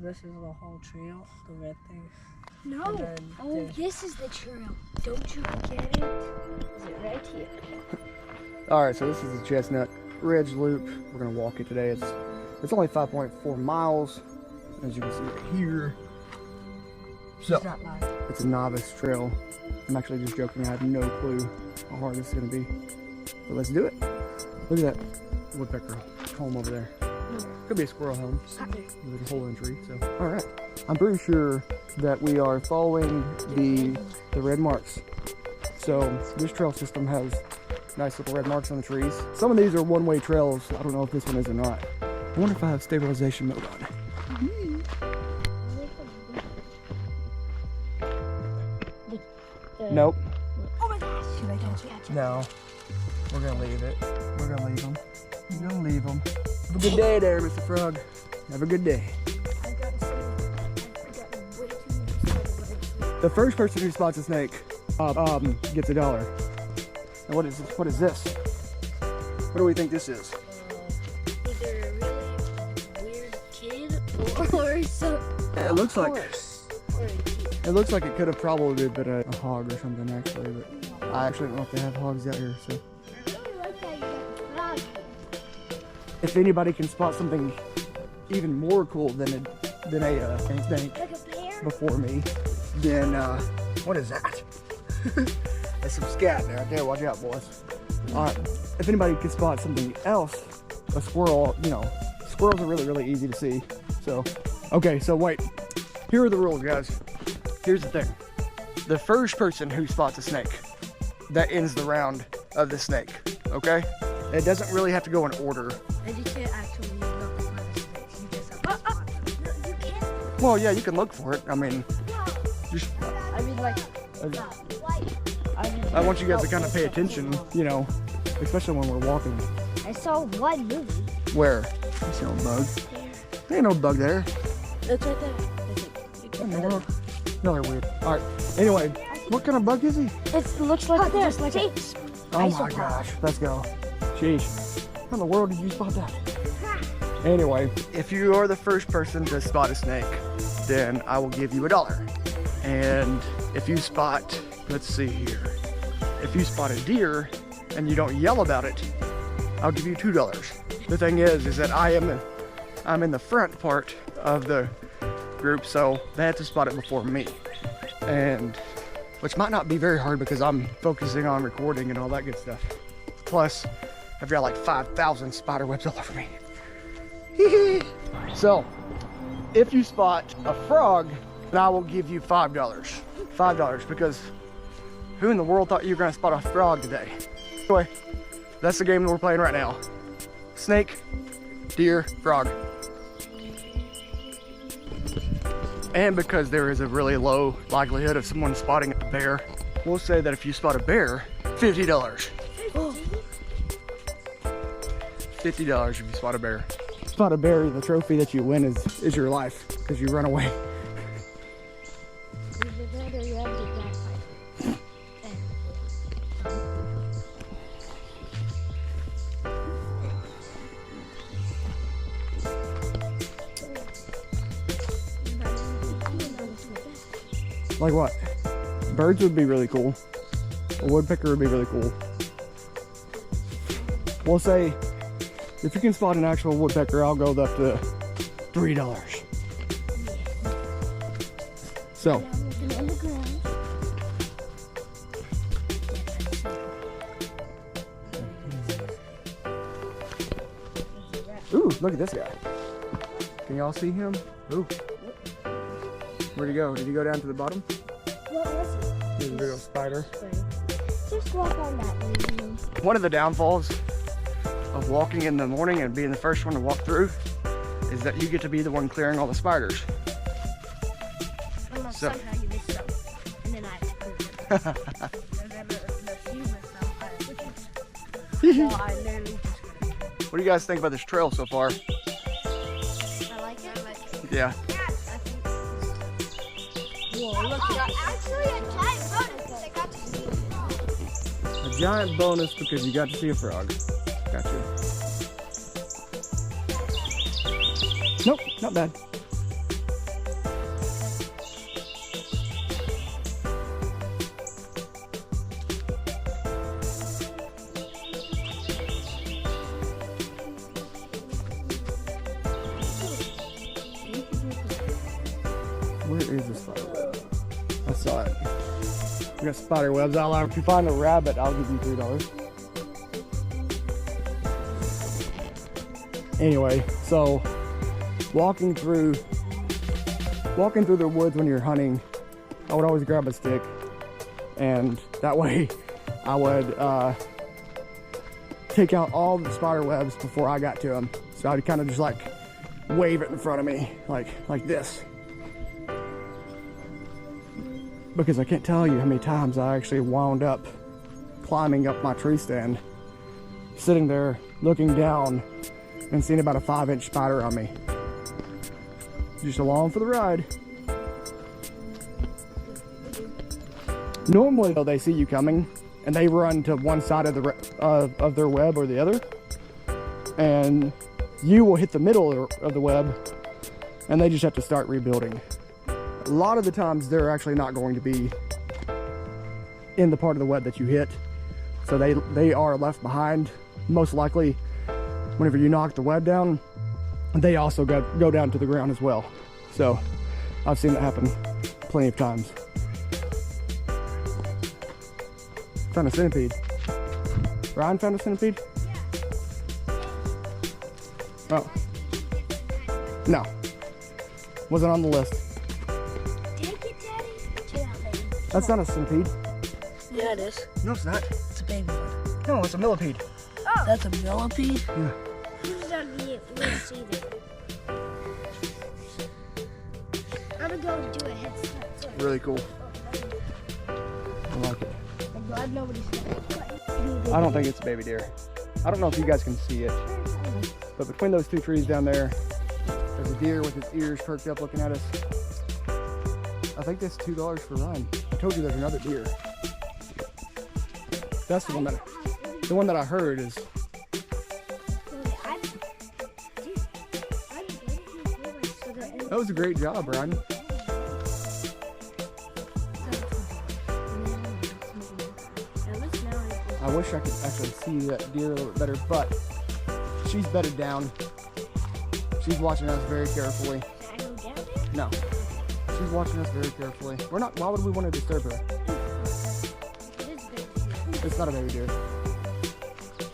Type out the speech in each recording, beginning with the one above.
this is the whole trail, the red thing. No. Oh, this is the trail. Don't you get it? Is it right here? All right, so this is the Chestnut Ridge Loop. We're gonna walk it today. It's only 5.4 miles, as you can see right here. So it's a novice trail. I'm actually just joking. I have no clue how hard this is gonna be, but let's do it. Look at that woodpecker home over there. Could be a squirrel home. There's a hole in the tree. So all right, I'm pretty sure that we are following the red marks. So this trail system has nice little red marks on the trees. Some of these are one-way trails. I don't know if this one is or not. I wonder if I have stabilization mode on. Nope. Oh my gosh. Should I catch it? No. We're gonna leave it. We're gonna leave them. We're gonna leave them. Have a good day there, Mr. Frog. Have a good day. I gotta say, I got way too much. The first person who spots a snake gets $1. And what is this? What is this? What do we think this is? Either a really weird kid or some. It looks like horse or a kid. it looks like it could have probably been a hog or something actually, but I actually don't know if they have hogs out here. So I really like that you got the frog. if anybody can spot something even more cool than a snake Like a bear? before me, then what is that? There's some scat there. There, watch out, boys. All right, if anybody can spot something else, a squirrel, you know, squirrels are really, really easy to see. So, okay, so wait. Here are the rules, guys. Here's the thing. The first person who spots a snake, that ends the round of the snake, okay? It doesn't really have to go in order. And you can't actually look for the snakes. You just have to spot them. No, you can't. Well, yeah, you can look for it. I mean, just... I mean, like, I want you guys to kind of pay attention, you know, especially when we're walking. I saw one movie. Where? I see no bug. There ain't no bug there. It's right there. What in the world? No, they're weird. All right. Anyway, what kind of bug is he? It looks like just like a Oh my gosh. Let's go. Sheesh. How in the world did you spot that? Anyway, if you are the first person to spot a snake, then I will give you $1. And if you spot, let's see here. If you spot a deer and you don't yell about it, I'll give you $2. The thing is that I'm in the front part of the group, so they have to spot it before me. And which might not be very hard because I'm focusing on recording and all that good stuff. Plus, I've got like 5,000 spider webs all over me. So, if you spot a frog, then I will give you $5. $5 because who in the world thought you were gonna spot a frog today? Anyway, that's the game that we're playing right now. Snake, deer, frog. And because there is a really low likelihood of someone spotting a bear, we'll say that if you spot a bear, $50. $50 if you spot a bear. Spot a bear, the trophy that you win is your life because you run away. Like what? Birds would be really cool. A woodpecker would be really cool. We'll say, if you can spot an actual woodpecker, I'll go up to $3. So. Ooh, look at this guy. Can y'all see him? Ooh. Where'd he go? Did he go down to the bottom? What was it? There's a big old spider. Just walk on that way. One of the downfalls of walking in the morning and being the first one to walk through is that you get to be the one clearing all the spiders. Unless So. somehow you missed up, and then I have to prove it. I literally just What do you guys think about this trail so far? I like it. I like it. Yeah. Whoa, look, actually a giant bonus. I got to see A giant bonus because you got to see a frog. Gotcha. Nope, not bad. Where is the spider web? I saw it. We got spider webs all over. If you find a rabbit, I'll give you $3. Anyway, so walking through the woods when you're hunting, I would always grab a stick, and that way I would take out all the spider webs before I got to them. So I'd kind of just like wave it in front of me, like this. Because I can't tell you how many times I actually wound up climbing up my tree stand, sitting there looking down and seeing about a 5-inch spider on me. Just along for the ride. Normally though, they see you coming and they run to one side of their web or the other, and you will hit the middle of the web and they just have to start rebuilding. A lot of the times they're actually not going to be in the part of the web that you hit, so they are left behind. Most likely whenever you knock the web down, they also go down to the ground as well. So I've seen that happen plenty of times. Found a centipede. Ryan found a centipede? Oh. No. Wasn't on the list. Take it, Daddy. That's not a centipede. Yeah, it is. No, it's not. It's a baby one. No, it's a millipede. Oh. That's a millipede? Yeah. Who's not be able to see that? I'm gonna go do a head start. Really cool. I like it. I'm glad nobody's I don't think it's a baby deer. I don't know if you guys can see it, but between those two trees down there, there's a deer with his ears perked up looking at us. I think that's $2 for Ryan. I told you there's another deer. That's the one that I heard is. That was a great job, Ryan. I wish I could actually see that deer a little bit better, but she's bedded down. She's watching us very carefully. No. She's watching us very carefully. We're not, why would we want to disturb her? It's not a baby deer.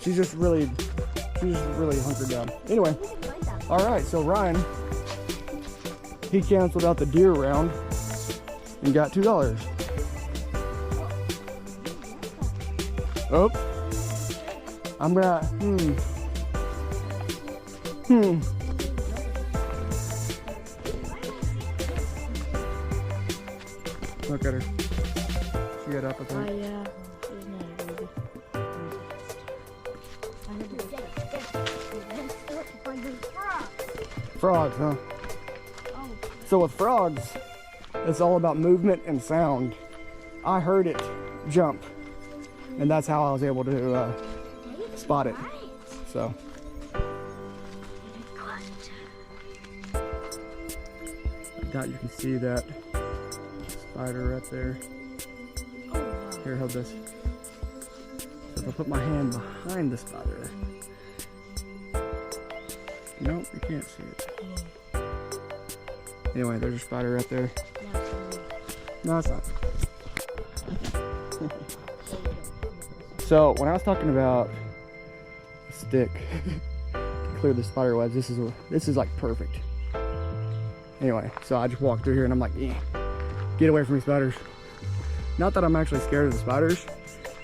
She's just really hunkered down. Anyway, all right, so Ryan, he canceled out the deer round and got $2. Oh, I'm gonna, Look at her. She got up, I think. Oh, yeah. She's not a baby. Frogs, huh? So with frogs, it's all about movement and sound. I heard it jump, and that's how I was able to spot it. So. I doubt you can see that spider right there. Here, hold this. So if I put my hand behind the spider, nope, you can't see it. Anyway, there's a spider right there. No, it's not. So when I was talking about a stick to clear the spider webs, this is like perfect. Anyway, so I just walked through here and I'm like, get away from me, spiders. Not that I'm actually scared of the spiders.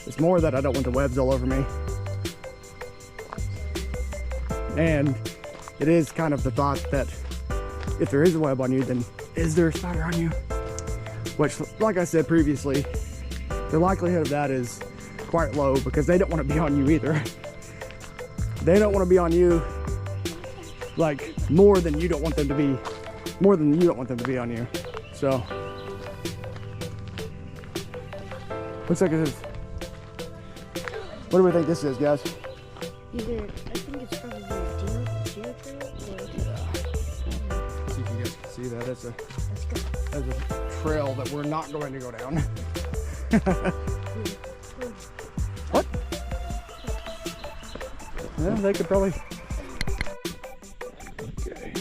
It's more that I don't want the webs all over me. And it is kind of the thought that if there is a web on you, then is there a spider on you? Which, like I said previously, the likelihood of that is quite low because they don't want to be on you either. They don't want to be on you like more than you don't want them to be on you. So looks like it is. What do we think this is, guys? Either, I think it's probably a deer trail or See if you guys can see that. That's a trail that we're not going to go down. What? Yeah, they could probably. Okay.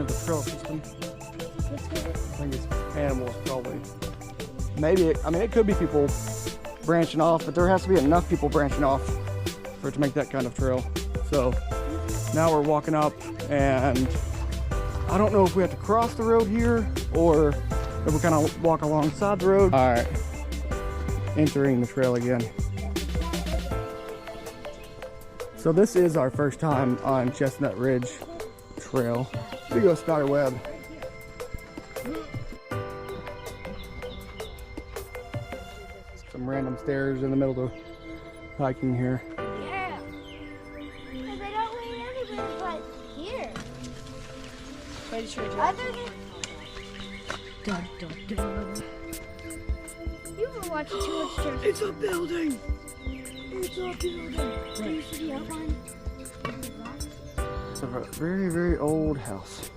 of the trail system. Let's go. I think it's animals probably. Maybe, I mean, it could be people branching off, but there has to be enough people branching off for it to make that kind of trail. So now we're walking up, and I don't know if we have to cross the road here or if we kind of walk alongside the road. All right, entering the trail again. So this is our first time on Chestnut Ridge Trail. We go spider web. Some random stairs in the middle of hiking here. Yeah. Because they don't lead anywhere but here. Pretty sure Other than dun, dun, dun. you've been watching too much church. It's a building! It's a building. Do you see the outline? It's a very, very old house.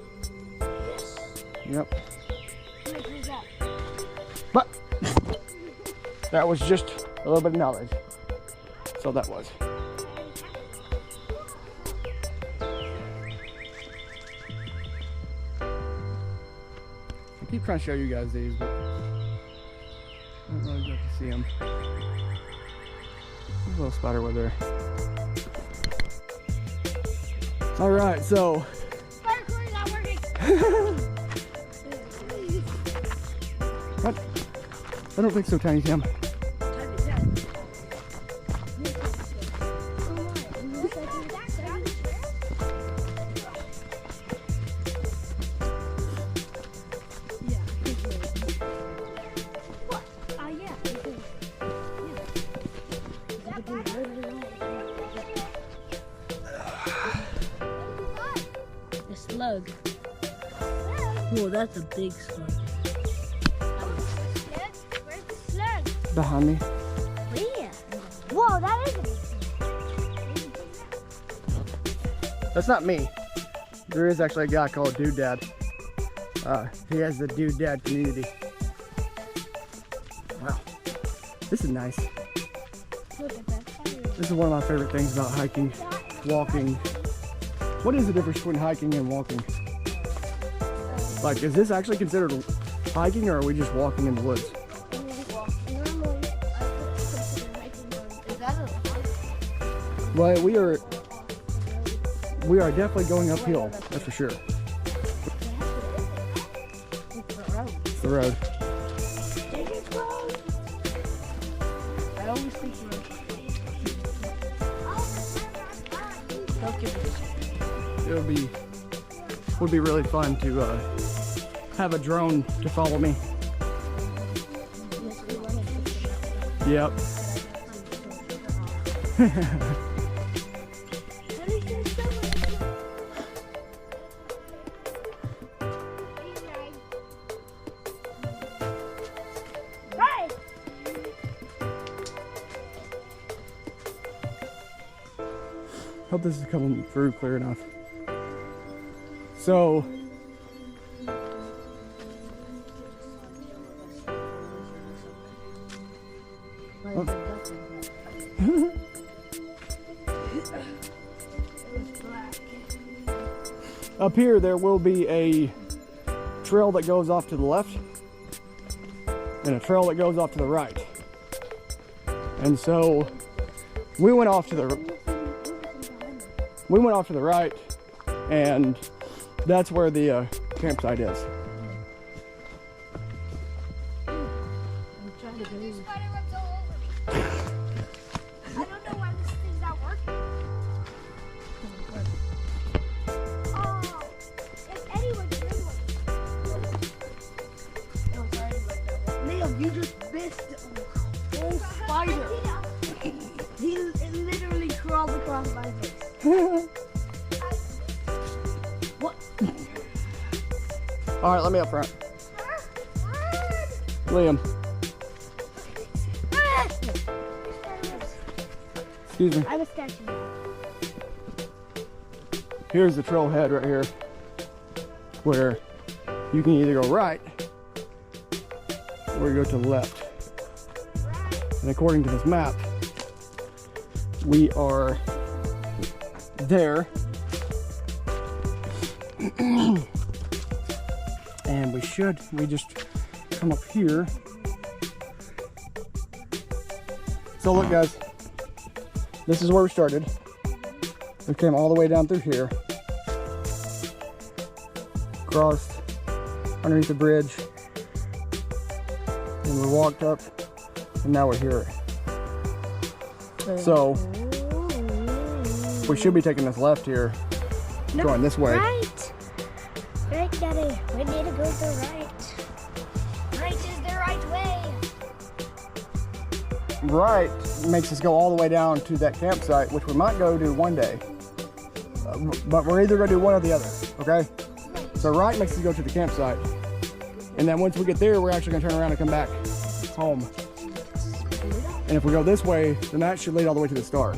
Yep. Wait, who's that? But that was just a little bit of knowledge. So that was. I keep trying to show you guys these, but I don't really get to see them. There's a little spider web there. All right, so. Spider cord is not working. What? I don't think so, Tiny Sam. The slug. Whoa, that's a big slug. Where's the slug? Behind me. Where? Whoa, that is a big slug. That's not me. There is actually a guy called Dude Dad. He has the Dude Dad community. Wow. This is nice. Look at that. This is one of my favorite things about hiking, walking. What is the difference between hiking and walking? Like, is this actually considered hiking, or are we just walking in the woods? Normally, I would consider hiking. Is that a Well, we are definitely going uphill, that's for sure. It's the road. I always think don't give it It would be really fun to have a drone to follow me. Yep. Hope this is coming through clear enough. So, up here there will be a trail that goes off to the left and a trail that goes off to the right. And so we went off to the right, and that's where the campsite is. There's spider webs all over me. I don't know why this thing's not working. Oh, if anyone can Liam, you just missed a whole spider. It literally crawled across my face. What? All right, let me up front. Liam, excuse me. I'm a statue. Here's the trailhead right here, where you can either go right or you go to the left. And according to this map, we are there. And we just come up here. So look guys, this is where we started. We came all the way down through here, crossed underneath the bridge, and we walked up, and now we're here. So we should be taking this left here, going this way. Right. Right, Daddy. We need to go to the right. Right is the right way. Right makes us go all the way down to that campsite, which we might go to one day. But we're either going to do one or the other, okay? So right makes us go to the campsite. And then once we get there, we're actually going to turn around and come back home. And if we go this way, then that should lead all the way to the star.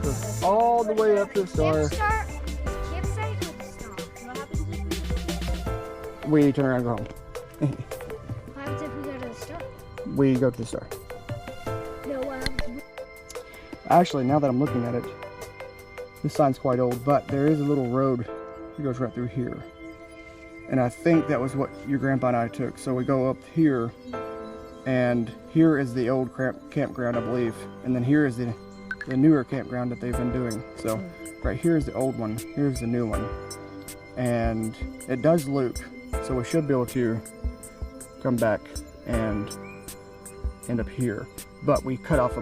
So all the way up to the star. Campsite or the star? What happens if We turn around and go home. what happens if we go to the star? We go to the star. No, what happens? Actually, now that I'm looking at it, this sign's quite old, but there is a little road that goes right through here. And I think that was what your grandpa and I took. So we go up here, and here is the old campground, I believe. And then here is the newer campground that they've been doing. So right here is the old one, here's the new one. And it does loop, so we should be able to come back and end up here. But we cut off a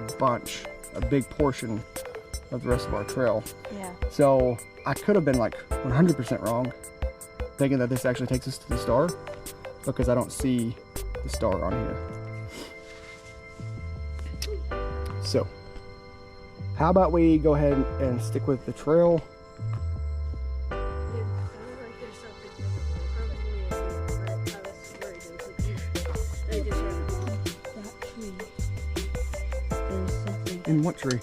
big portion of the rest of our trail. Yeah. So I could have been like 100% wrong, thinking that this actually takes us to the star, because I don't see the star on here. So how about we go ahead and stick with the trail. In what tree?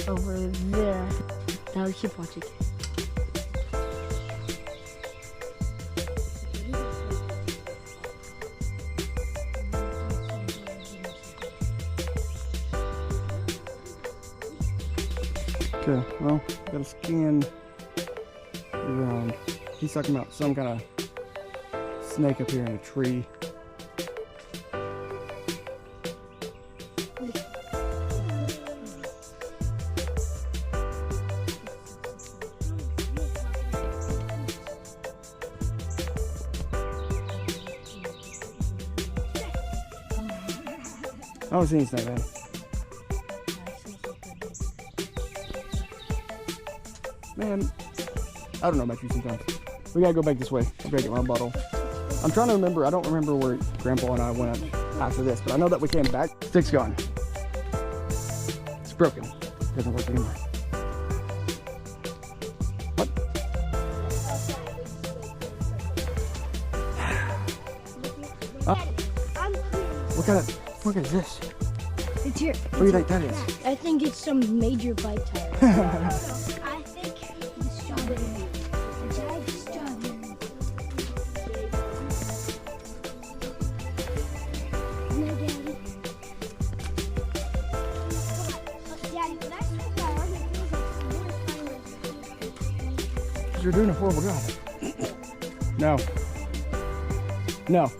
Over there. Now keep watching. Okay, well, gotta scan around. He's talking about some kind of snake up here in a tree. I don't see any snake, man. Man, I don't know about you sometimes. We gotta go back this way. I gotta get my bottle. I'm trying to remember. I don't remember where Grandpa and I went after this, but I know that we came back. Stick's gone. It's broken. It doesn't work anymore. What? What is this? It's here. What do you think that is? I think it's some major bike tire. I think it's strawberry. It's like strawberry. No, Daddy. Daddy, can I swing my arm? It feels like You're doing a horrible job. No. No.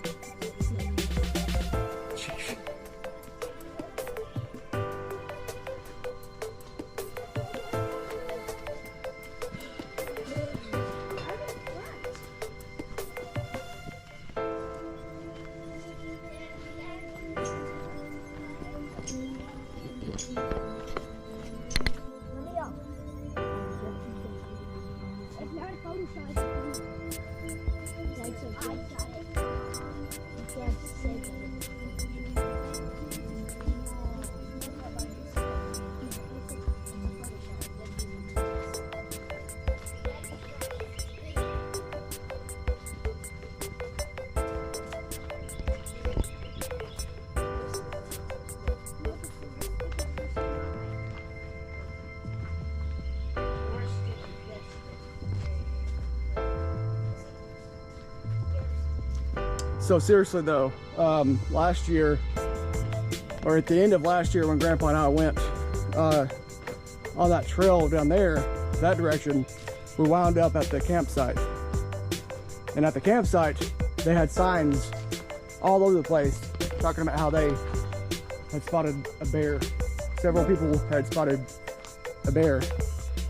So seriously though, last year, or at the end of last year when Grandpa and I went on that trail down there, that direction, we wound up at the campsite. And at the campsite, they had signs all over the place talking about how they had spotted a bear. Several people had spotted a bear,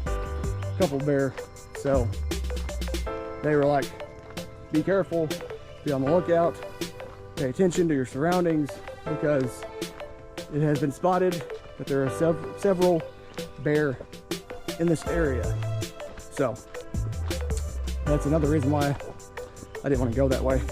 a couple bear. So they were like, be careful, be on the lookout, pay attention to your surroundings, because it has been spotted that there are several bear in this area. So that's another reason why I didn't want to go that way.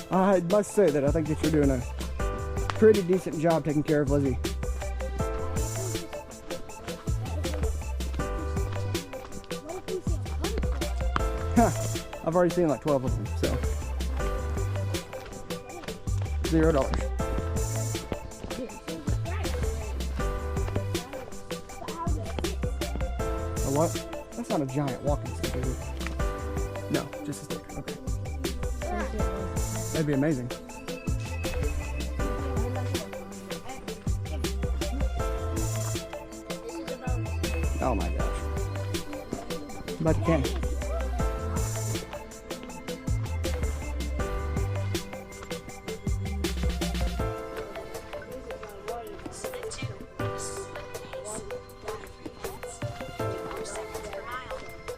I must say that I think that you're doing a pretty decent job taking care of Lizzie. I've already seen like 12 of them, so $0. A what? That's not a giant walking stick, is it? No, just a stick. Okay. That'd be amazing. Oh my gosh. But you can.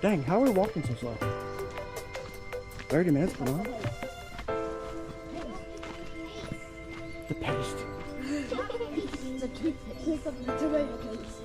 Dang, how are we walking so slow? 30 minutes per mile? The paste. The toothpaste of the tomato paste.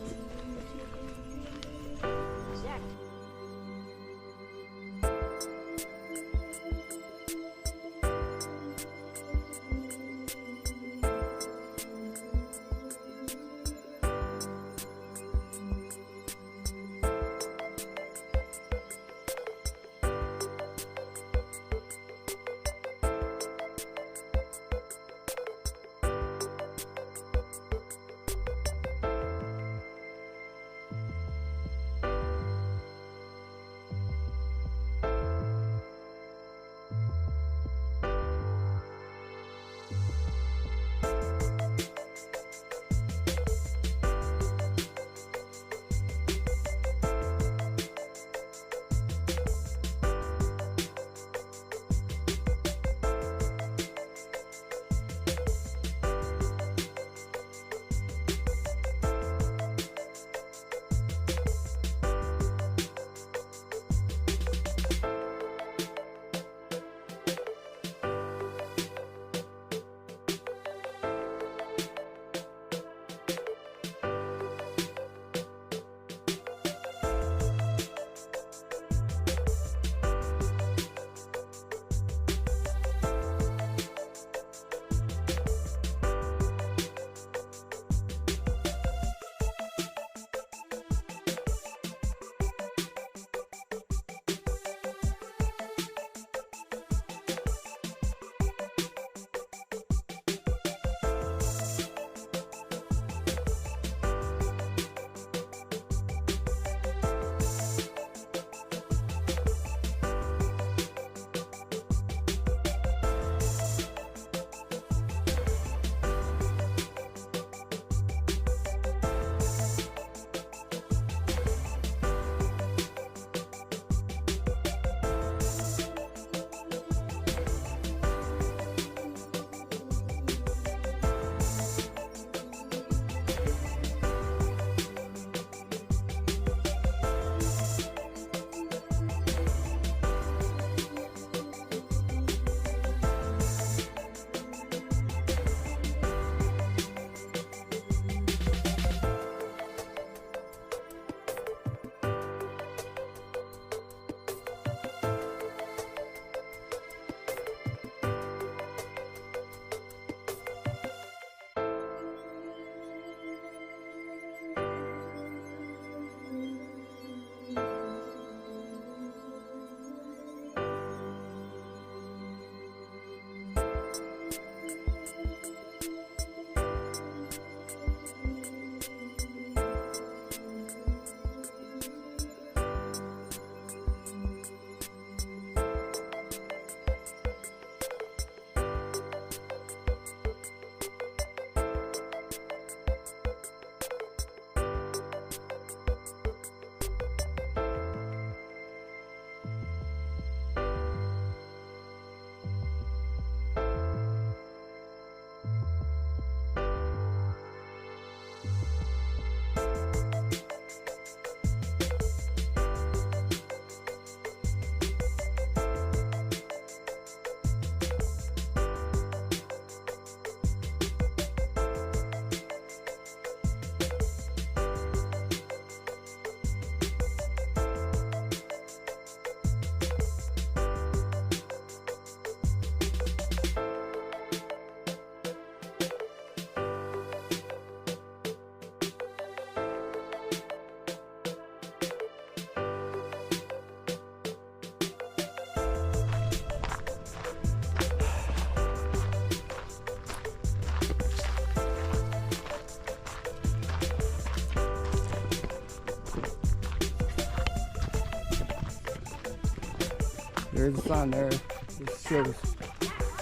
There is a sign there. It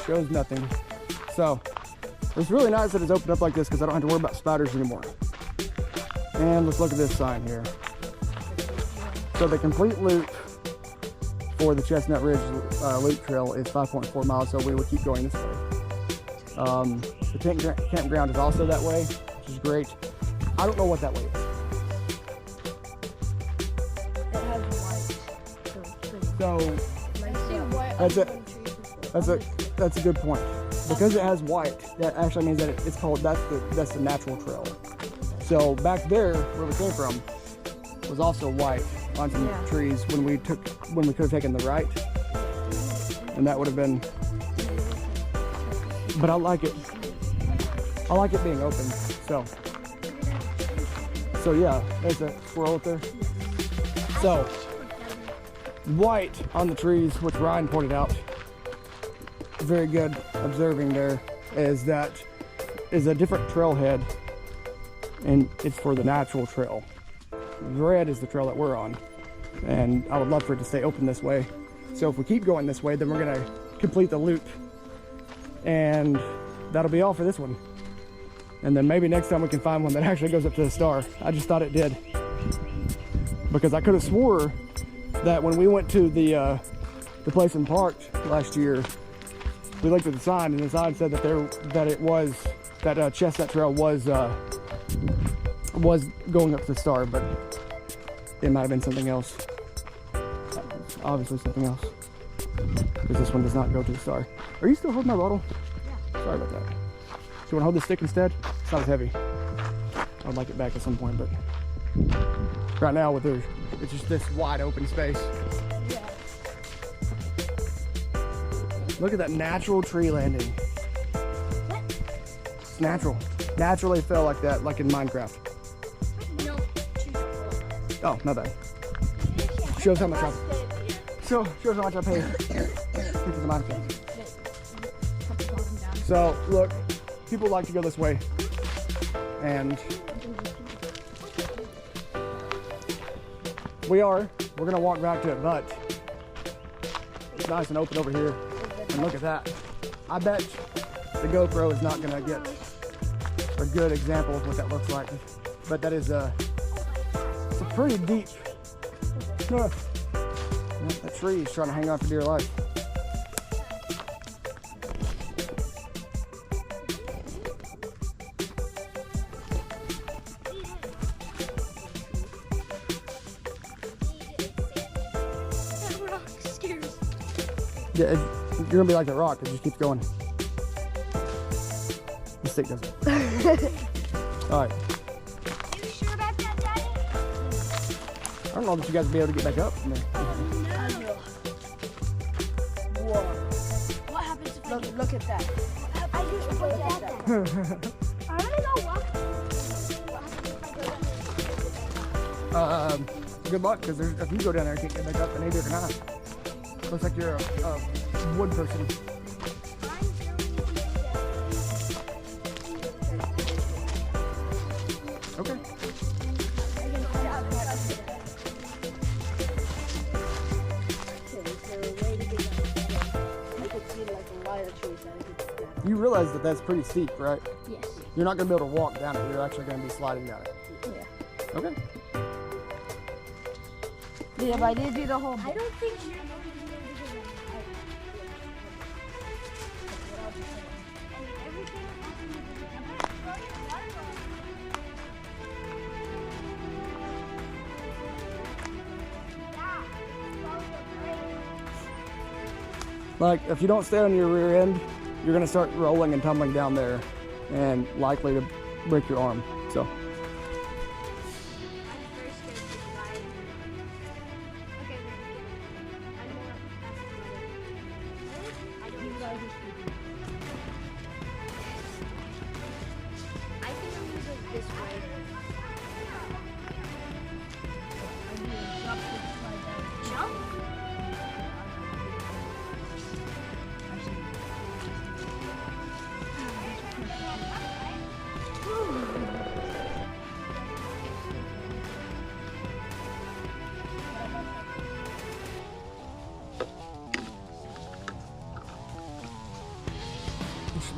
shows nothing. So it's really nice that it's opened up like this because I don't have to worry about spiders anymore. And let's look at this sign here. So the complete loop for the Chestnut Ridge Loop Trail is 5.4 miles, so we would keep going this way. The campground is also that way, which is great. I don't know what that way is. So that's a good point. Because it has white, that actually means that it's called, that's the natural trail. So back there where we came from was also white on some trees when we could have taken the right, and that would have been. But I like it. I like it being open. So yeah, there's a squirrel up there. So white on the trees, which Ryan pointed out. Very good observing there is that is a different trailhead, and it's for the natural trail. Red is the trail that we're on, and I would love for it to stay open this way. So if we keep going this way, then we're gonna complete the loop, and that'll be all for this one. And then maybe next time we can find one that actually goes up to the star. I just thought it did, because I could have swore that when we went to the place in Park last year, we looked at the sign, and the sign said that Chestnut Trail was going up to the star, but it might have been something else. Obviously something else, because this one does not go to the star. Are you still holding my bottle? Yeah. Sorry about that. Do you want to hold this stick instead? It's not as heavy. I'd like it back at some point, but right now it's just this wide open space. Yeah. Look at that natural tree landing. It's natural. Naturally fell like that, like in Minecraft. No, Oh, my bad. Shows how much shows how much I paid. So look, people like to go this way, and we're gonna walk back to it, but it's nice and open over here. And look at that. I bet the GoPro is not gonna get a good example of what that looks like, but that is it's a pretty deep. That tree is trying to hang on for dear life. that rock scares. Yeah, you're gonna be like that rock. It just keeps going. The stick doesn't. All right. You sure about that, Daddy? I don't know that you guys will be able to get back up from there. Whoa. What happens if Look at that. I just put that there? I really don't walk. Good luck, because if you go down there and can't get back up, then neither can I. Looks like you're a wood person. Okay. You realize that that's pretty steep, right? Yes. You're not going to be able to walk down it. You're actually going to be sliding down it. Yeah. Okay. Yeah, but I did do the whole I don't think you're going to be able to do Like, if you don't stay on your rear end, you're going to start rolling and tumbling down there and likely to break your arm. So.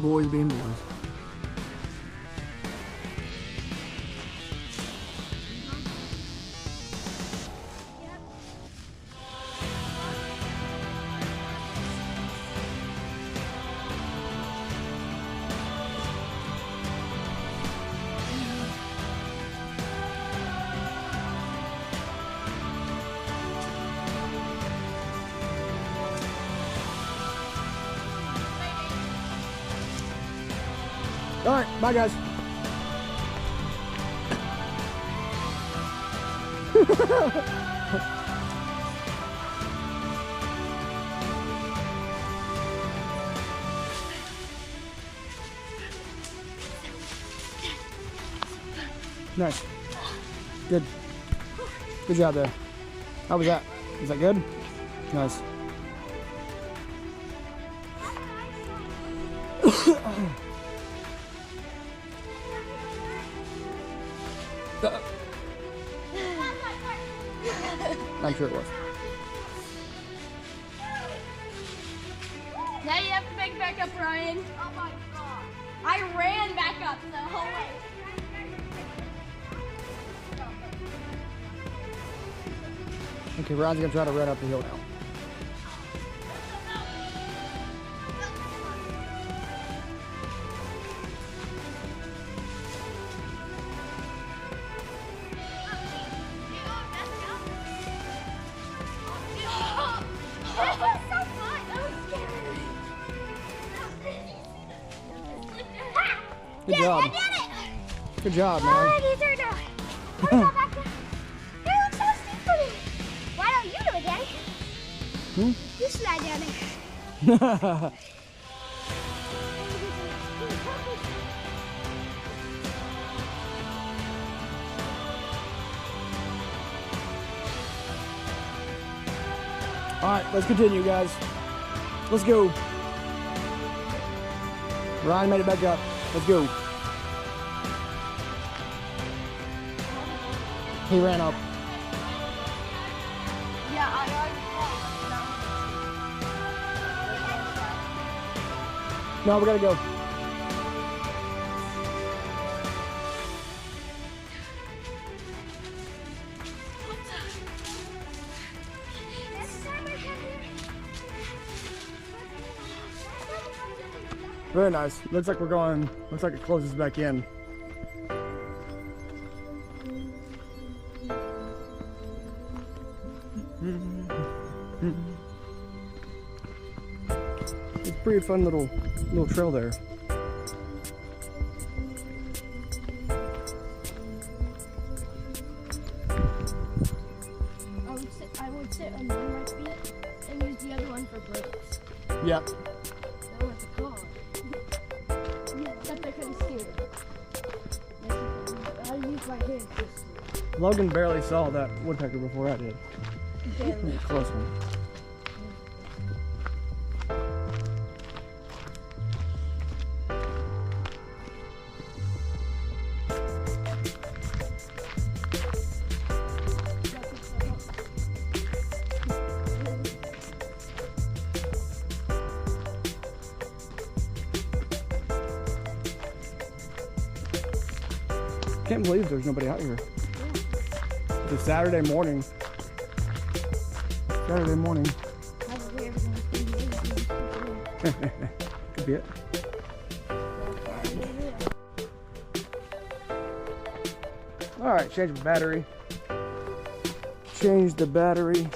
Boys being boys. All right, bye guys. Nice. Good. Good job there. How was that? Was that good? Nice. I'm sure it was. Now you have to make it back up, Ryan. Oh my god. I ran back up the whole way. Okay, Ryan's gonna try to run up the hill now. Good job. I did it! Good job, Oh, man. these are done. Oh, go back down. It looks so steep for me. Why don't you do it, Daddy? You slide down there. All right, let's continue, guys. Let's go. Ryan made it back up. Let's go. He ran up. Yeah, I No, we gotta go. Very nice. Looks like we're going, looks like it closes back in. It's a pretty fun little trail there. I would sit on one of my feet and use the other one for brakes. Yep. That was a car. Except they're kind of scared. I use my hands just Logan barely saw that woodpecker before I did. barely. Close one. Can't believe there's nobody out here. It's a Saturday morning. Saturday morning. Probably everyone's been waiting. Could be it. All right, change the battery. Change the battery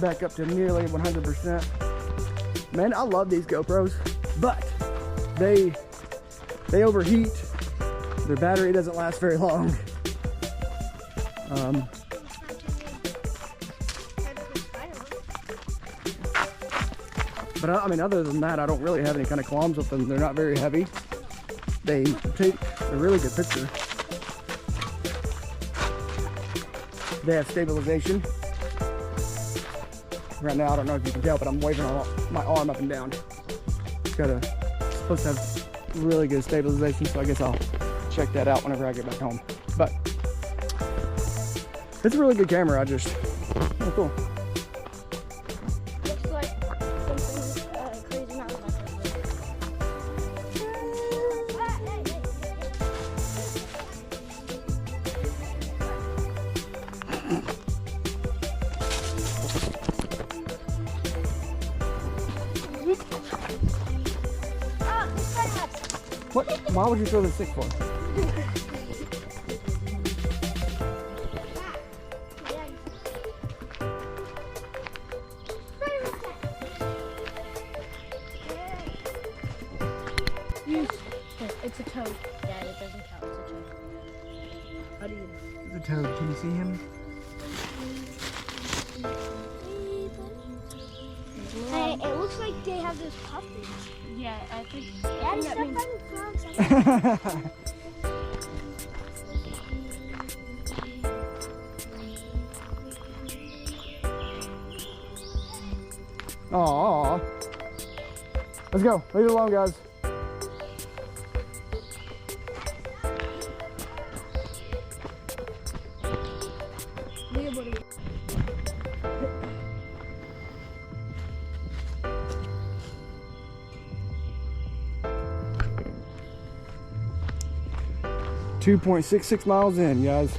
back up to nearly 100%. Man, I love these GoPros, but they overheat. Their battery doesn't last very long. But I mean, other than that, I don't really have any kind of qualms with them. They're not very heavy. They take a really good picture. They have stabilization. Right now, I don't know if you can tell, but I'm waving my arm up and down. It's supposed to have really good stabilization, so I guess I'll check that out whenever I get back home. But it's a really good camera. Oh, cool. Looks like something crazy mountain biker. What? Why would you throw the stick for? It's a toad. Yeah, it doesn't count. It's a toad. How do you know? The toad. Can you see him? It looks like they have those puppies. Yeah, I think. Daddy, that stop means- fighting frogs. Aww. Let's go. Leave it alone, guys. Leah, what do you- 2.66 miles in, guys.